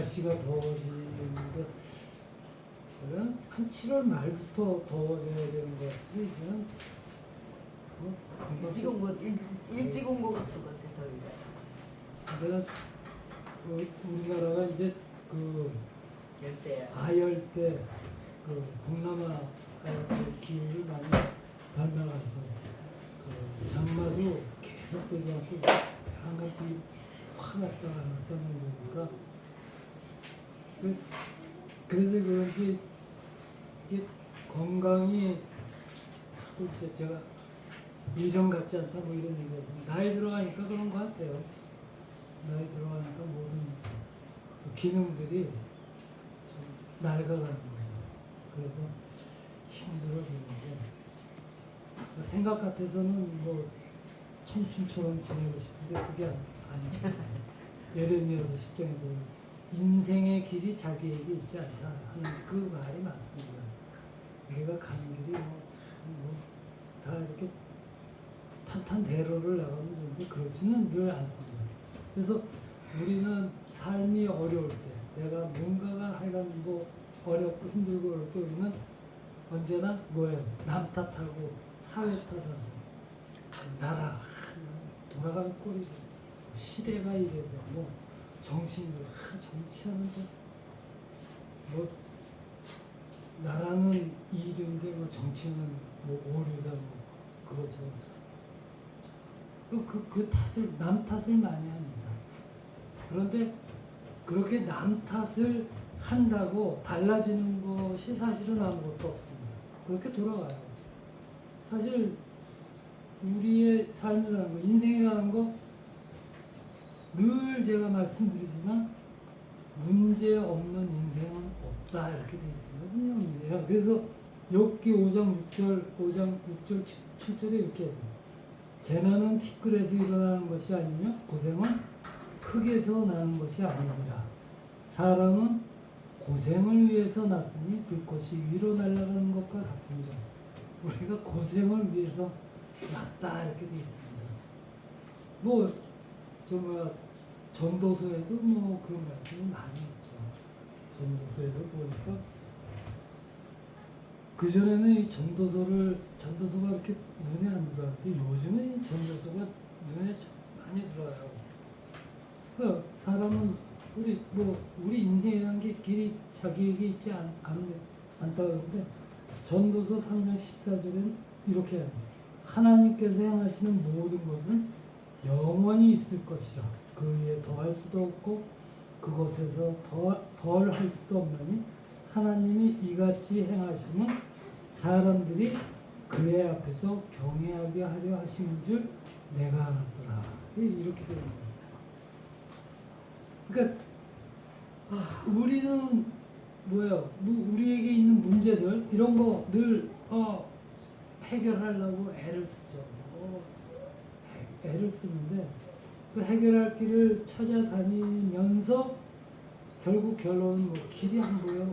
날씨가 더워지는데 한 7월 말부터 더워져야 되는 것 같은데 이제는 일찍 온 것, 일찍 온 것 같은 것 같아, 더위가. 이제는 우리나라가 이제 그 열대야. 아열대 그 동남아 기후를 많이 닮아가서 그 장마도 계속 되지 않고 한가지 확 왔다 갔다 하는 거니까 그래서 그런지 이게 건강이 자꾸 이제 제가 예전 같지 않다 뭐 이런 얘기가 나이 들어가니까 그런 것 같아요. 나이 들어가니까 모든 기능들이 좀 낡아가는 거죠. 그래서 힘들어지는데 생각 같아서는 뭐 청춘처럼 지내고 싶은데 그게 아니에요. 예레미야서 10장에서 인생의 길이 자기에게 있지 않다 하는 그 말이 맞습니다. 우리가 가는 길이 다 이렇게 탄탄대로를 나가면 좋은데 그렇지는 늘 않습니다. 그래서 우리는 삶이 어려울 때 내가 뭔가가 하여간 뭐 어렵고 힘들고 그럴 때 우리는 언제나 뭐예요? 남 탓하고 사회 탓하고 나라 돌아가는 꼴이고 시대가 이래서 뭐 정치인들 정치하는 뭐 나라는 이른데 뭐 정치는 뭐 오류다 뭐 그거처럼 그 탓을 남 탓을 많이 합니다. 그런데 그렇게 남 탓을 한다고 달라지는 것이 사실은 아무것도 없습니다. 그렇게 돌아가요. 사실 우리의 삶이라는 거, 인생이라는 거 늘 제가 말씀드리지만 문제 없는 인생은 없다 이렇게 돼 있습니다. 문제 없는데요. 그래서 욥기 5장 6절 7절에 이렇게 해요. 재난은 티끌에서 일어나는 것이 아니며 고생은 흙에서 나는 것이 아니니라. 사람은 고생을 위해서 났으니 불꽃이 위로 날아가는 것과 같으니라. 우리가 고생을 위해서 났다 이렇게 돼 있습니다. 뭐 전도서에도 뭐 그런 말씀이 많이 있죠. 전도서에도 보니까 그 전에는 이 전도서가 이렇게 눈에 안 들어왔는데 요즘에 이 전도서가 눈에 많이 들어와요. 사람은 우리 인생이라는 게 길이 자기에게 있지 않다 그러는데 전도서 3장 14절에는 이렇게 해요. 하나님께서 행하시는 모든 것은 영원히 있을 것이라. 그 위에 더할 수도 없고 그것에서 덜 할 수도 없나니 하나님이 이같이 행하시면 사람들이 그의 앞에서 경외하게 하려 하시는 줄 내가 알았더라. 이렇게 되는 거예요. 그러니까 우리는 뭐예요? 우리에게 있는 문제들 이런 거 늘 해결하려고 애를 쓰죠. 애를 쓰는데 그 해결할 길을 찾아다니면서 결국 결론은 뭐 길이 안 보여,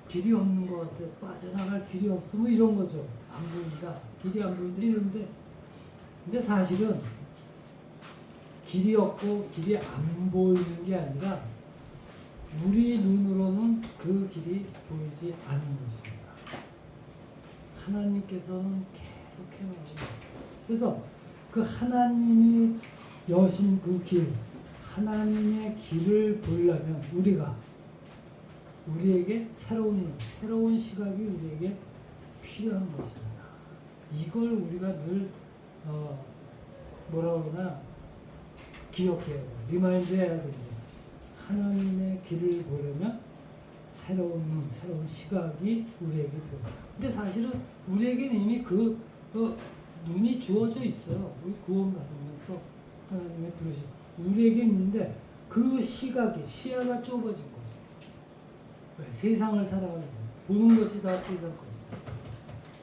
길이 없는 것 같아, 빠져나갈 길이 없어, 뭐 이런 거죠. 안 보인다, 길이 안 보인다 이런데 근데 사실은 길이 없고 길이 안 보이는 게 아니라 우리 눈으로는 그 길이 보이지 않는 것입니다. 하나님께서는 계속 해나가고 그래서 그 하나님이 여신 그 길, 하나님의 길을 보려면 우리에게 새로운 시각이 우리에게 필요한 것입니다. 이걸 우리가 늘 뭐라 그러나 기억해야 돼요. 리마인드 해야 됩니다. 하나님의 길을 보려면 새로운 시각이 우리에게 필요해요. 근데 사실은 우리에게는 이미 눈이 주어져 있어요. 우리 구원 받으면서 하나님의 부르심 우리에게 있는데 그 시야가 좁아진 거죠. 왜? 세상을 살아가면서 보는 것이 다 세상 것이다.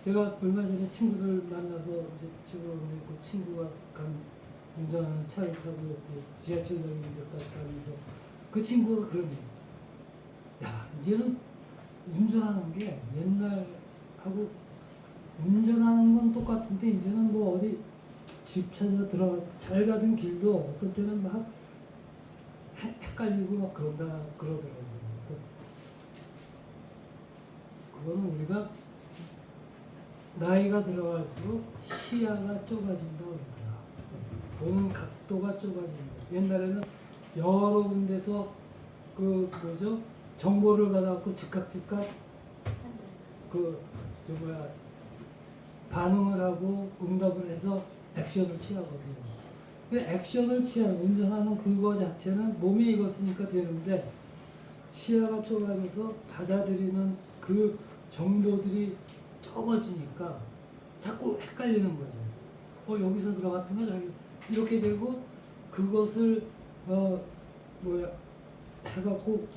제가 얼마 전에 친구들 만나서 이제 집으로 오는데 그 친구가 운전하는 차를 타고 그 지하철역까지 가면서 그 친구가 그러네요. 야, 이제는 운전하는 게 옛날하고 운전하는 건 똑같은데 이제는 뭐 어디 집 찾아 들어가 잘 가던 길도 어떤 때는 막 헷갈리고 막 그러더라고요. 그래서 그거는 우리가 나이가 들어갈수록 시야가 좁아진다고 그러더라. 보는 각도가 좁아진다. 옛날에는 여러 군데서 그 뭐죠? 정보를 받아갖고 즉각 반응을 하고 응답을 해서 액션을 취하거든요. 그 액션을 취하는 운전하는 그거 자체는 몸에 익었으니까 되는데 시야가 좁아져서 받아들이는 그 정보들이 적어지니까 자꾸 헷갈리는 거죠. 여기서 들어갔던가 저기 이렇게 되고 그것을 해갖고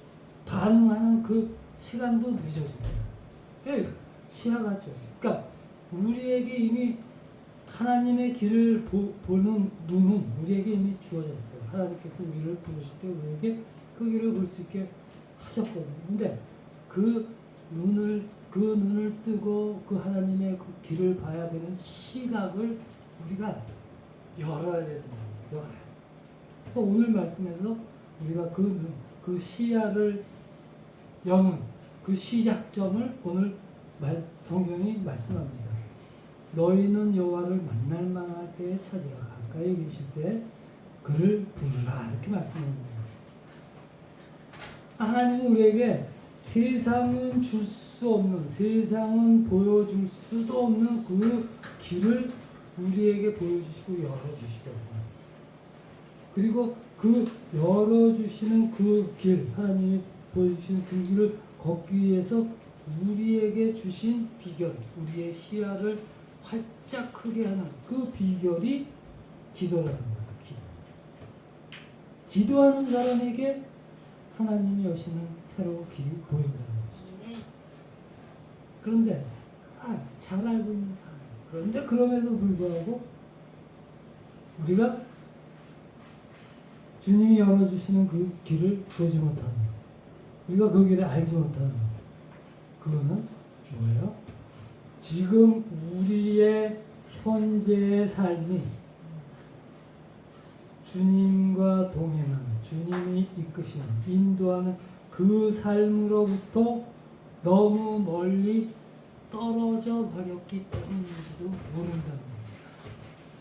반응하는 그 시간도 늦어집니다. 시야가 좁아. 그러니까 우리에게 이미 하나님의 길을 보는 눈은 우리에게 이미 주어졌어요. 하나님께서 우리를 부르실 때 우리에게 그 길을 볼 수 있게 하셨거든요. 근데 그 눈을 뜨고 그 하나님의 그 길을 봐야 되는 시각을 우리가 열어야 되는 거예요. 그래서 오늘 말씀에서 우리가 그 시야를 여는 그 시작점을 오늘 성경이 말씀합니다. 너희는 여호와를 만날 만할 때에 찾으라. 가까이 계실 때 그를 부르라. 이렇게 말씀합니다. 하나님은 우리에게 세상은 줄 수 없는, 세상은 보여줄 수도 없는 그 길을 우리에게 보여주시고 열어주시거든요. 그리고 그 열어주시는 그 길, 하나님이 보여주시는 그 길을 걷기 위해서 우리에게 주신 비결, 우리의 시야를 활짝 크게 하는 그 비결이 기도라는 거예요. 기도하는 사람에게 하나님이 여시는 새로운 길이 보인다는 것이죠. 그런데 잘 알고 있는 사람, 그런데 그럼에도 불구하고 우리가 주님이 열어주시는 그 길을 보지 못하는, 우리가 그 길을 알지 못하는, 그거는 뭐예요? 지금 우리의 현재의 삶이 주님과 동행하는, 주님이 이끄시는, 인도하는 그 삶으로부터 너무 멀리 떨어져 버렸기 때문인지도 모른다는 거예요.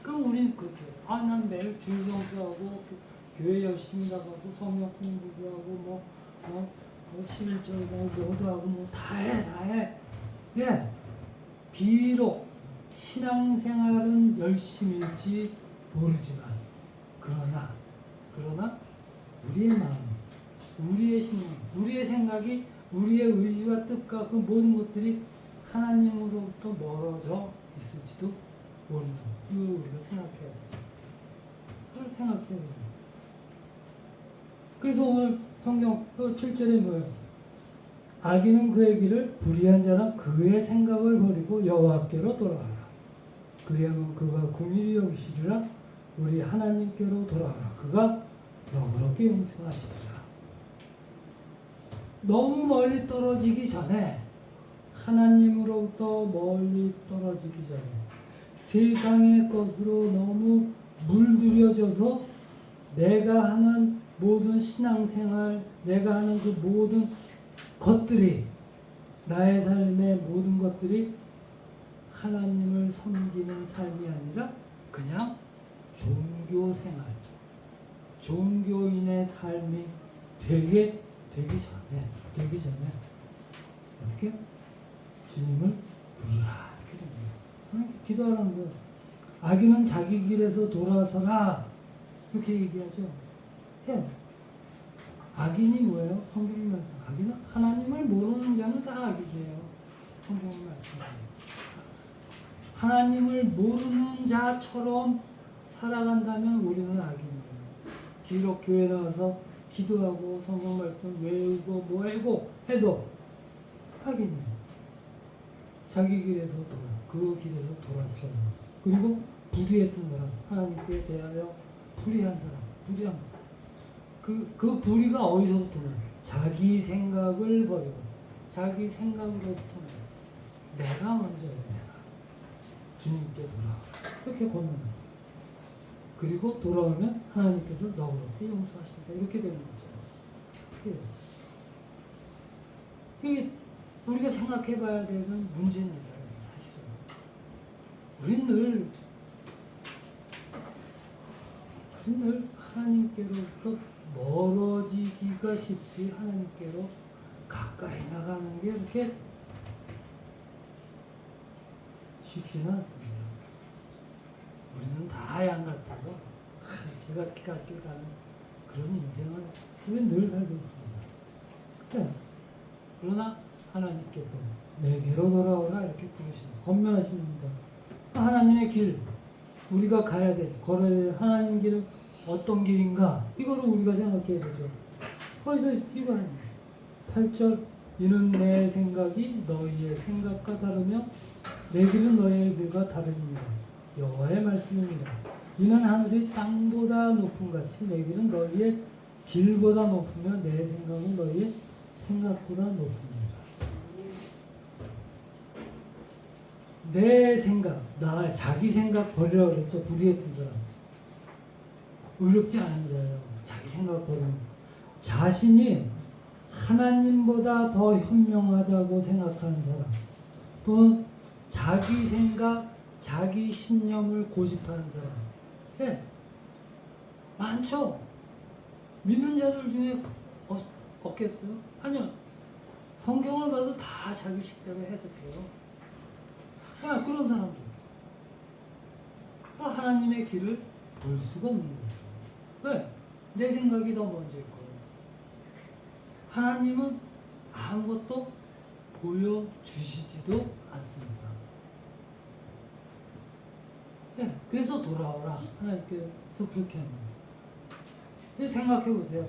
그럼 우리는 그렇게 난 매일 주일 성수하고 교회 열심히 나가고 성경 공부도 하고 11절도 하고 뭐도 하고 다 해. 예. 비록 신앙생활은 열심일지 모르지만 그러나 우리의 마음, 우리의 신앙, 우리의 생각이, 우리의 의지와 뜻과 그 모든 것들이 하나님으로부터 멀어져 있을지도 모른다. 이걸 우리가 생각해야 돼요. 그걸 생각해야 돼요. 그래서 오늘 성경 7절에 뭐예요? 악인은 그의 길을, 불의한 자는 그의 생각을 버리고 여호와께로 돌아가라. 그리하면 그가 긍휼히 여기시리라. 우리 하나님께로 돌아가라. 그가 너그럽게 용서하시리라. 너무 멀리 떨어지기 전에, 하나님으로부터 멀리 떨어지기 전에 세상의 것으로 너무 물들여져서 내가 하는 모든 신앙생활, 내가 하는 그 모든 것들이, 나의 삶의 모든 것들이 하나님을 섬기는 삶이 아니라 그냥 종교생활, 종교인의 삶이 되기 전에 어떻게? 주님을 부르라. 이렇게 됩니다. 기도하라는 거예요. 악인은 자기 길에서 돌아서라. 이렇게 얘기하죠. 예. 악인이 뭐예요? 성경이 말씀. 악인은 하나님을 모르는 자는 다 악이에요. 성경이 말씀합니다. 하나님을 모르는 자처럼 살아간다면 우리는 악인이에요. 비록 교회 나와서 기도하고 성경 말씀 외우고 뭐하고 해도 악인이에요. 자기 길에서 그 길에서 돌아서는, 그리고 불의했던 사람, 하나님께 대하여 불의한 사람, 불의한 그 불의가 어디서부터는 자기 생각을 버리고 자기 생각으로부터는 내가 먼저예요. 내가 주님께 돌아오라. 그렇게 권면합니다. 그리고 돌아오면 하나님께서 너그럽게 용서하신다. 이렇게 되는 거죠. 필요해요. 이게 우리가 생각해 봐야 되는 문제입니다. 사실은. 우린 늘 하나님께로부터 멀어지기가 쉽지 하나님께로 가까이 나가는 게 그렇게 쉽지는 않습니다. 우리는 다 양 같아서 제가 이렇게 갈 길 가는 그런 인생을 우리는 늘 살고 있습니다. 그러나 하나님께서 내게로 돌아오라 이렇게 부르십니다. 권면하십니다. 하나님의 길, 우리가 가야 돼, 걸어야 될 하나님 길은 어떤 길인가? 이거를 우리가 생각해야 되죠. 거기서 이거 아닙니다. 8절, 이는 내 생각이 너희의 생각과 다르며 내 길은 너희의 길과 다릅니다. 여호와의 말씀입니다. 이는 하늘이 땅보다 높은 같이 내 길은 너희의 길보다 높으며 내 생각은 너희의 생각보다 높습니다. 내 생각, 자기 생각 버리라고 그랬죠. 불의했던 사람. 의롭지 않은 자예요. 자기 생각 버리는. 자신이 하나님보다 더 현명하다고 생각하는 사람, 또는 자기 생각, 자기 신념을 고집하는 사람, 예, 많죠. 믿는 자들 중에 없겠어요? 아니요. 성경을 봐도 다 자기 식대로 해석해요. 아, 그런 사람들. 하나님의 길을 볼 수가 없는 거예요. 왜? 내 생각이 더 먼저일 거예요. 하나님은 아무것도 보여주시지도 않습니다. 네, 그래서 돌아오라. 하나님께서 그렇게 합니다. 생각해 보세요.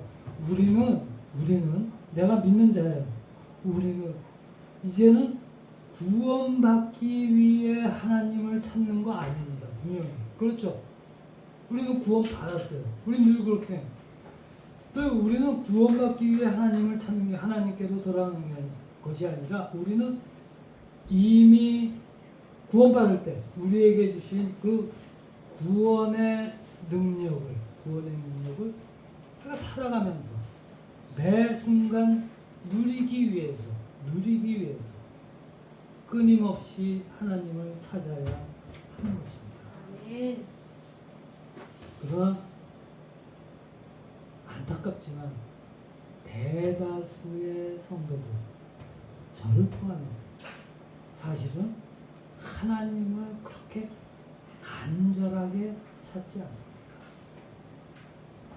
우리는 내가 믿는 자예요. 우리는 이제는 구원받기 위해 하나님을 찾는 거 아닙니다. 분명히. 그렇죠? 우리는 구원 받았어요. 우리는 늘 그렇게 해요. 우리는 구원받기 위해 하나님을 찾는 게 하나님께로 돌아오는 것이 아니라 우리는 이미 구원받을 때 우리에게 주신 그 구원의 능력을 우리가 살아가면서 매 순간 누리기 위해서 끊임없이 하나님을 찾아야 하는 것입니다. 아멘. 그러나 안타깝지만 대다수의 성도들, 저를 포함해서 사실은 하나님을 그렇게 간절하게 찾지 않습니다.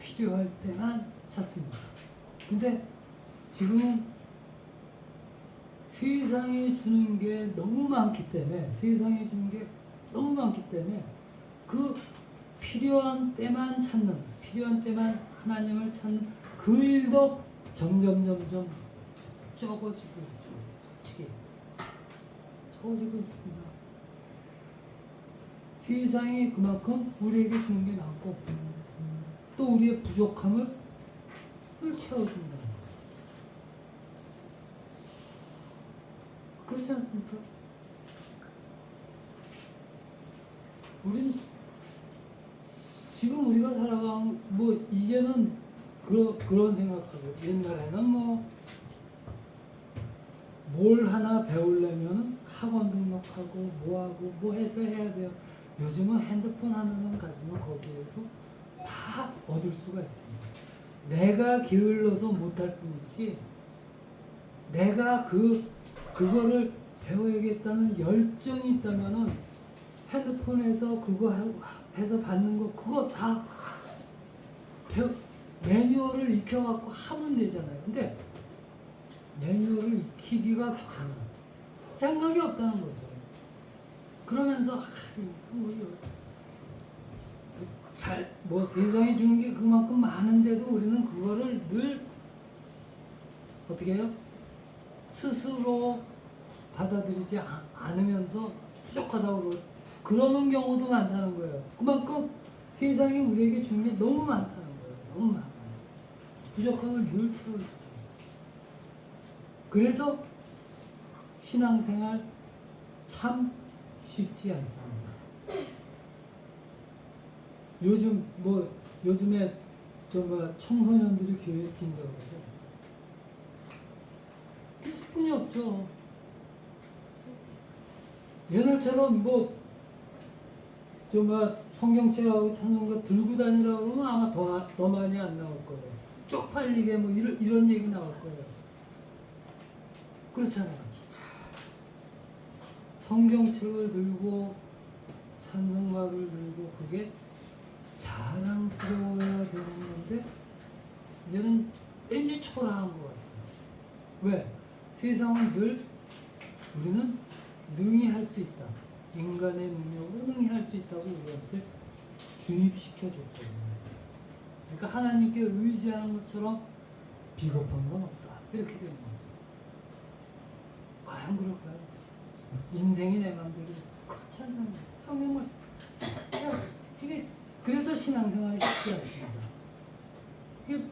필요할 때만 찾습니다. 근데 지금은 세상이 주는 게 너무 많기 때문에 그 필요한 때만 하나님을 찾는 그 일도 점점 적어지고 있죠. 솔직히 적어지고 있습니다. 세상이 그만큼 우리에게 주는 게 많고 또 우리의 부족함을 채워준다. 그렇지 않습니까? 우린 지금 우리가 살아가는 이제는 그런 생각하고 옛날에는 뭘 하나 배우려면 학원 등록하고 뭐 해서 해야 돼요. 요즘은 핸드폰 하나만 가지면 거기에서 다 얻을 수가 있습니다. 내가 게을러서 못할 뿐이지 내가 그거를 배워야겠다는 열정이 있다면은 핸드폰에서 그거 해서 받는 거 그거 다 매뉴얼을 익혀갖고 하면 되잖아요. 근데 매뉴얼을 익히기가 귀찮아. 생각이 없다는 거죠. 그러면서 세상에 주는 게 그만큼 많은데도 우리는 그거를 늘 어떻게 해요? 스스로 받아들이지 않으면서 부족하다고 그러는 경우도 많다는 거예요. 그만큼 세상이 우리에게 주는 게 너무 많다는 거예요. 너무 많아요. 부족함을 늘 채워주죠. 그래서 신앙생활 참 쉽지 않습니다. 요즘에 청소년들이 교회 빈다고 그러죠. 충분히 없죠. 옛날처럼 뭐 정말 성경책하고 찬송가 들고 다니라고 그러면 아마 더 많이 안 나올 거예요. 쪽팔리게 뭐 이런 얘기 나올 거예요. 그렇잖아요. 성경책을 들고 찬송가를 들고 그게 자랑스러워야 되는 건데 이제는 왠지 초라한 것 같아요. 왜? 세상은 늘 우리는 능히 할 수 있다. 인간의 능력으로 능히 할 수 있다고 우리한테 중입시켜줬거든요. 그러니까 하나님께 의지하는 것처럼 비겁한 건 없다. 이렇게 되는 거죠. 과연 그럴까요? 인생이 내 맘대로 그렇지 않나요? 성경을 이게 그래서 신앙생활이 쉽지 않습니다. 이게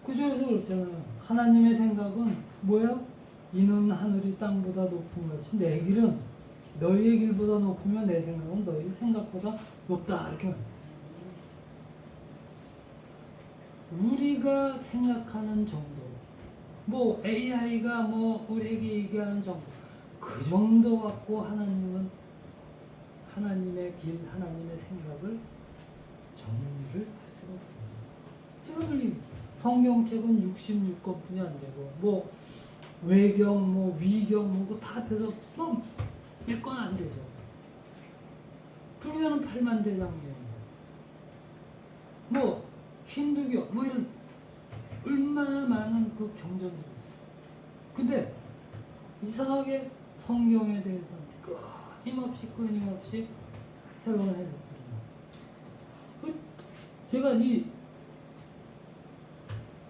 구절에서 그렇잖아요. 하나님의 생각은 뭐야? 이는 하늘이 땅보다 높은 것이 내 길은 너희의 길보다 높으면 내 생각은 너희의 생각보다 높다. 이렇게 말해요. 우리가 생각하는 정도, 뭐 AI가 뭐 우리에게 얘기하는 정도, 그 정도 갖고 하나님은 하나님의 길, 하나님의 생각을 정리를 할 수가 없습니다. 제가 늘 성경책은 66권뿐이 안 되고 뭐 외경, 뭐 위경, 뭐 다 합해서 뭐 몇 권 안 되죠. 불교는 8만 대장경이고 뭐 힌두교 뭐 이런 얼마나 많은 그 경전들이 있어요. 근데 이상하게 성경에 대해서는 끊임없이 새로운 해석들이 나와요. 제가 이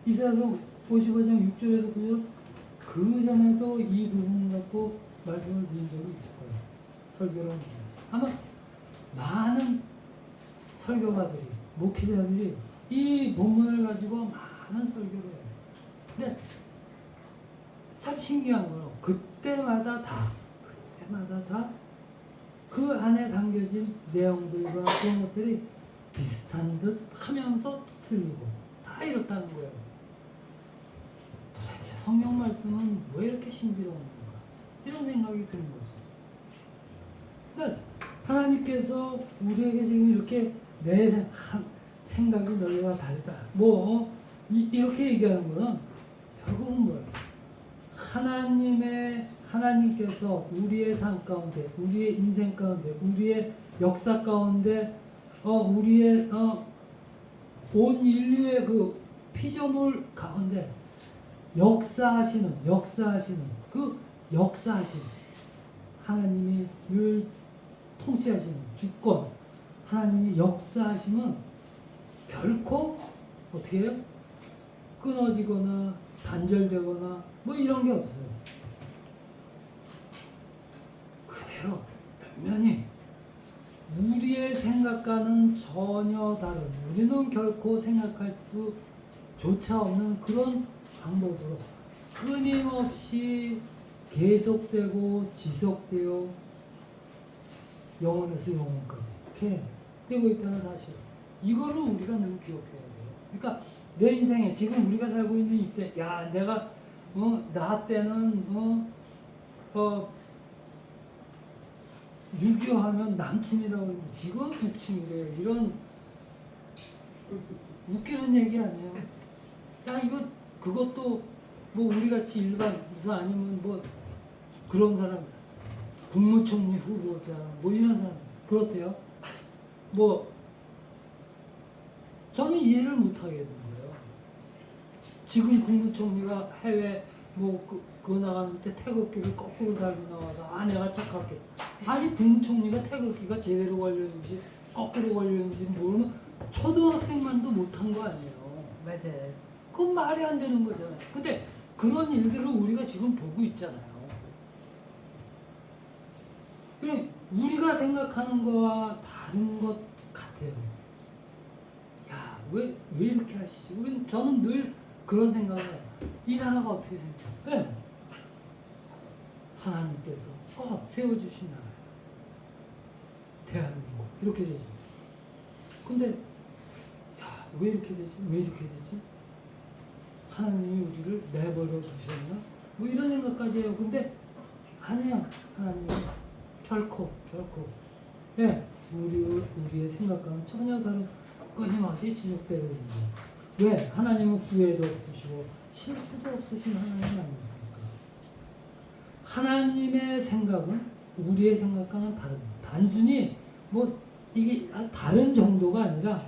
이사야서 55장 6절에서 9절 그 전에도 이 부분 갖고 말씀을 드린 적이 있을 거예요. 설교를 합니다. 아마 많은 설교가들이, 목회자들이 이 본문을 가지고 많은 설교를 해요. 근데 참 신기한 거는 그때마다 다 그 안에 담겨진 내용들과 그런 것들이 비슷한 듯 하면서 틀리고 다 이렇다는 거예요. 도대체 성경 말씀은 왜 이렇게 신비로운 건가? 이런 생각이 드는 거죠. 그러니까 하나님께서 우리에게 지금 이렇게 내 생각이 너희와 다르다. 이렇게 얘기하는 거는 결국은 뭐예요? 하나님께서 우리의 삶 가운데, 우리의 인생 가운데, 우리의 역사 가운데, 우리의 온 인류의 그 피조물 가운데 역사하시는 하나님이 늘 통치하시는 주권, 하나님이 역사하시면 결코 어떻게 해요? 끊어지거나 단절되거나 뭐 이런 게 없어요. 그대로 면면히 우리의 생각과는 전혀 다른, 우리는 결코 생각할 수조차 없는 그런 방법으로 끊임없이 계속되고 지속되어 영원에서 영원까지 이렇게 되고 있다는 사실. 이거를 우리가 늘 기억해야 돼요. 그러니까 내 인생에 지금 우리가 살고 있는 이때, 내가 나 때는 6.25 하면 남친이라고 그러는데 지금 북친이래요. 이런 웃기는 얘기 아니에요. 그것도 뭐 우리같이 일반 무슨 아니면 뭐 그런 사람, 국무총리 후보자 뭐 이런 사람 그렇대요. 저는 이해를 못 하겠는 거예요. 지금 국무총리가 해외 그거 나가는데 태극기를 거꾸로 달고 나와서 내가 착각해. 아니 국무총리가 태극기가 제대로 걸렸는지 거꾸로 걸렸는지 모르면 초등학생만도 못한 거 아니에요. 맞아요. 그건 말이 안 되는 거잖아요. 근데 그런 일들을 우리가 지금 보고 있잖아요. 우리가 생각하는 거와 다른 것 같아요. 왜 이렇게 하시지? 저는 늘 그런 생각을 해요. 이 나라가 어떻게 생겨요? 네. 하나님께서 세워주신 나라예요. 대한민국 이렇게 되죠. 근데 왜 이렇게 되지? 하나님이 우리를 내버려 두셨나? 뭐 이런 생각까지 해요. 근데 아니야. 하나님은 결코 예, 우리의 생각과는 전혀 다른 끊임없이 지속되고 있는 거예요. 왜? 하나님은 후회도 없으시고 실수도 없으신 하나님 아닙니까? 하나님의 생각은 우리의 생각과는 다릅니다. 단순히 뭐 이게 다른 정도가 아니라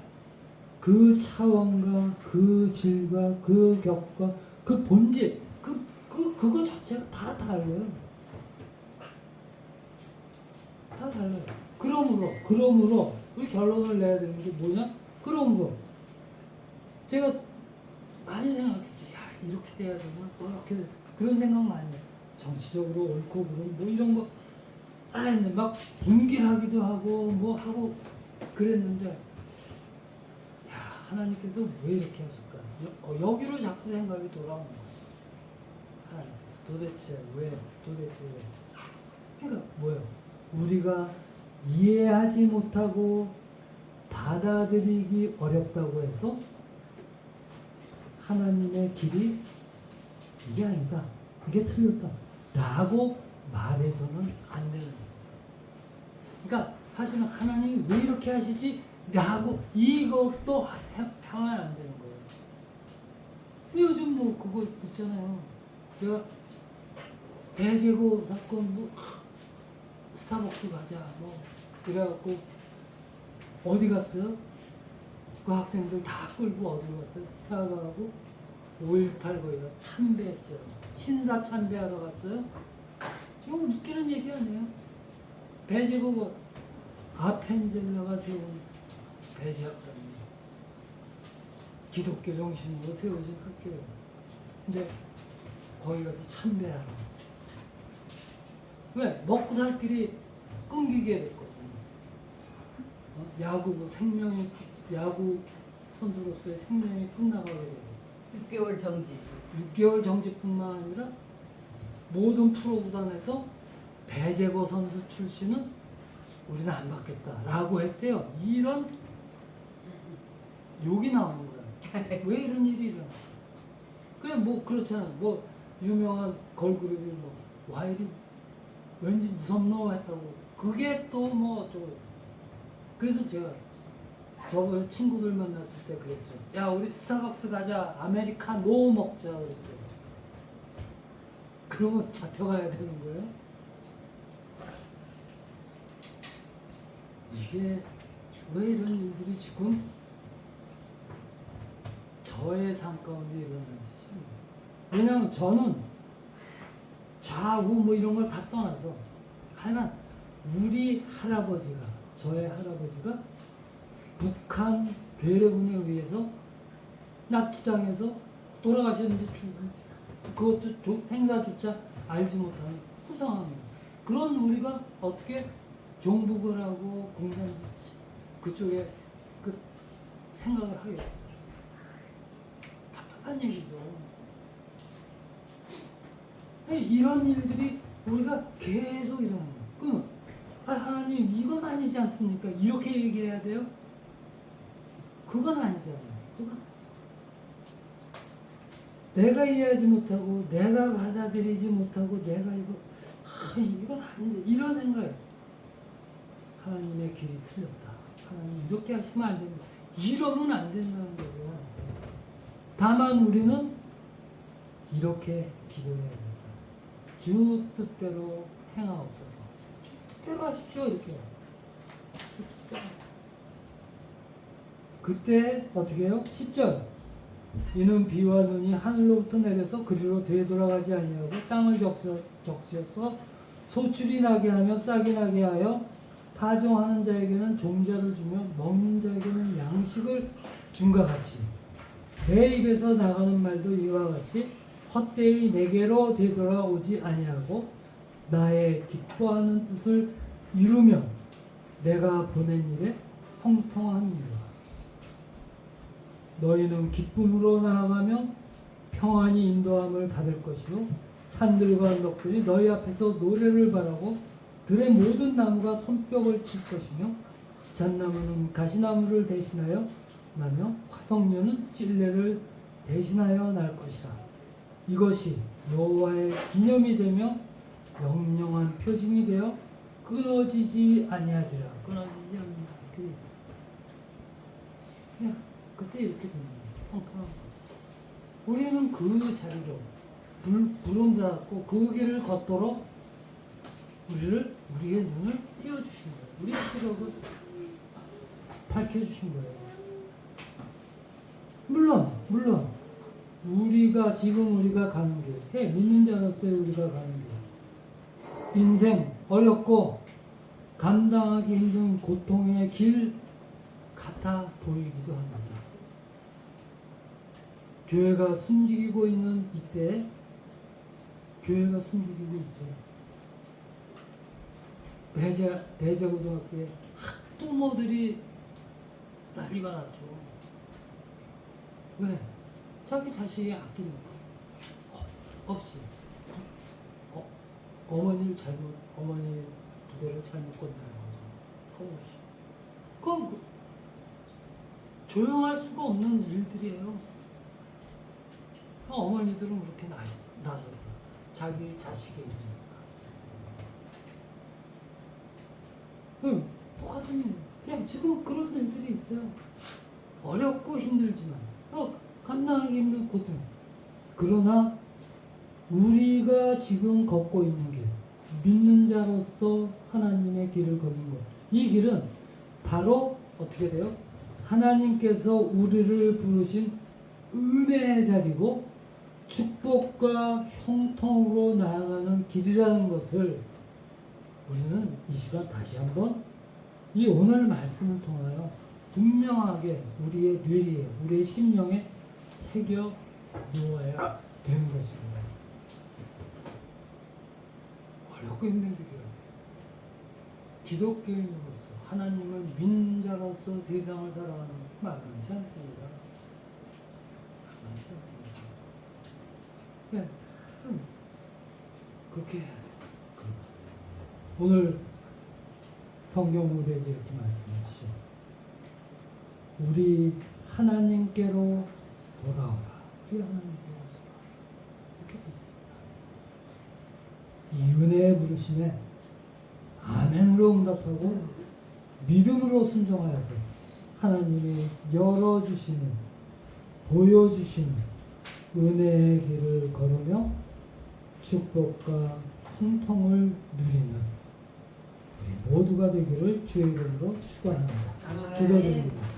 그 차원과 그 질과 그 격과 그 본질 그거 자체가 다 달라요. 다 달라요. 그러므로 우리 결론을 내야 되는 게 뭐냐? 그러므로 제가 많이 생각했죠. 야, 이렇게 돼야 되나? 뭐 이렇게 그런 생각 많이 해요. 정치적으로 옳고 그름 뭐 이런 거 근데 막 분개하기도 하고 뭐 하고 그랬는데 야, 하나님께서 왜 이렇게 하실까? 여기로 자꾸 생각이 돌아오는 거죠. 하나님 도대체 왜? 그러니까 뭐예요? 우리가 이해하지 못하고 받아들이기 어렵다고 해서 하나님의 길이 이게 아니다. 이게 틀렸다. 라고 말해서는 안 되는 거예요. 그러니까 사실은 하나님이 왜 이렇게 하시지? 라고 이것도 향하면 안 되는 거예요. 요즘 뭐 그거 있잖아요. 제가 대제고 사건 뭐 스타벅스 가자 뭐 그래갖고 어디 갔어요? 그 학생들 다 끌고 어디로 갔어요? 사과하고 5.18 거기 가서 참배했어요. 신사 참배하러 갔어요. 이거 웃기는 얘기 아니에요? 배제국은 아펜젤라가 세운 배제학당입니다. 기독교 정신으로 세워진 학교예요. 근데 거기 가서 참배하러. 왜? 먹고 살 길이 끊기게 됐거든요. 야구 선수로서의 생명이 끝나가게 되고 6개월 정지. 6개월 정지뿐만 아니라 모든 프로구단에서 배재거 선수 출신은 우리는 안 받겠다라고 했대요. 이런 욕이 나오는 거야. 왜 이런 일이 일어나? 그래 뭐 그렇잖아. 뭐 유명한 걸그룹이 뭐 와이드 왠지 무섭노 했다고. 그게 또 뭐 어쩌고. 그래서 제가 저번에 친구들 만났을 때 그랬죠. 야 우리 스타벅스 가자. 아메리카노 먹자. 그랬대. 그러면 잡혀가야 되는 거예요? 이게 왜 이런 일들이 지금 저의 삶 가운데 일어나는지. 왜냐하면 저는 좌우 뭐 이런 걸 다 떠나서 하여간 우리 할아버지가 저의 할아버지가 북한 괴뢰군에 의해서 납치당해서 돌아가셨는지 그것도 생사조차 알지 못하는 후상함이에요. 그런 우리가 어떻게 종북을 하고 공산 그쪽에 그 생각을 하겠어요. 답답한 얘기죠. 이런 일들이 우리가 계속 일어나요. 그러면 하나님 이건 아니지 않습니까? 이렇게 얘기해야 돼요? 그건 아니잖아요. 내가 이해하지 못하고 내가 받아들이지 못하고 내가 이건 아닌데 이런 생각. 하나님의 길이 틀렸다. 하나님 이렇게 하시면 안 된다. 이러면 안 된다는 거죠. 다만 우리는 이렇게 기도해야 된다. 주 뜻대로 행하옵소서. 주 뜻대로 하십시오. 이렇게. 주 뜻대로. 그때 어떻게 해요? 10절. 이는 비와 눈이 하늘로부터 내려서 그리로 되돌아가지 아니하고 땅을 적시어서 소출이 나게 하며 싹이 나게 하여 파종하는 자에게는 종자를 주며 먹는 자에게는 양식을 준과 같이 내 입에서 나가는 말도 이와 같이 헛되이 내게로 되돌아오지 아니하고 나의 기뻐하는 뜻을 이루며 내가 보낸 일에 형통함이니라. 너희는 기쁨으로 나아가며 평안히 인도함을 받을 것이요 산들과 언덕들이 너희 앞에서 노래를 바라고 들의 모든 나무가 손뼉을 칠 것이며 잣나무는 가시나무를 대신하여 나며 화석류는 찔레를 대신하여 날 것이라. 이것이 여호와의 기념이 되며 영영한 표징이 되어 끊어지지 아니하리라. 끊어지지 않는다. 그게 있어요. 그냥 그때 이렇게 되는 거예요. 우리는 그 자리로 부름 받았고 그 길을 걷도록 우리의 눈을 띄워주신 거예요. 우리의 시력을 밝혀주신 거예요. 물론 지금 우리가 가는 길, 믿는 자로서의 우리가 가는 길, 인생 어렵고 감당하기 힘든 고통의 길 같아 보이기도 합니다. 교회가 숨죽이고 있는 이때 교회가 숨죽이고 있죠. 배제고등학교에 학부모들이 난리가 났죠. 왜? 자기 자식이 아끼니까 없이 어머니 부대를 잘못 건드린 거죠. 그럼 조용할 수가 없는 일들이에요. 어머니들은 그렇게 나서 자기 자식의 일이니까. 똑같은 일. 그냥 지금 그런 일들이 있어요. 어렵고 힘들지만 감당하기 힘든 고통. 그러나 우리가 지금 걷고 있는 길, 믿는 자로서 하나님의 길을 걷는 것. 이 길은 바로 어떻게 돼요? 하나님께서 우리를 부르신 은혜의 자리고 축복과 형통으로 나아가는 길이라는 것을 우리는 이 시간 다시 한번 이 오늘 말씀을 통하여 분명하게 우리의 뇌리에, 우리의 심령에 새겨 놓아야 되는 것입니다. 어렵고 힘든 길이에요. 기독교인으로서 하나님을 믿는 자로서 세상을 살아가는 건 만만치 않습니다. 만만치 않습니다. 네, 그렇게 해야 돼요. 오늘 성경 우리에게 이렇게 말씀하시죠. 우리 하나님께로 돌아오라. 우리 하나님께로 이렇게 있습니다. 이 은혜의 부르심에 아멘으로 응답하고 믿음으로 순종하여서 하나님이 열어주시는, 보여주시는 은혜의 길을 걸으며 축복과 형통을 누리는 우리 모두가 되기를 주의 이름으로 축원합니다. 기도드립니다.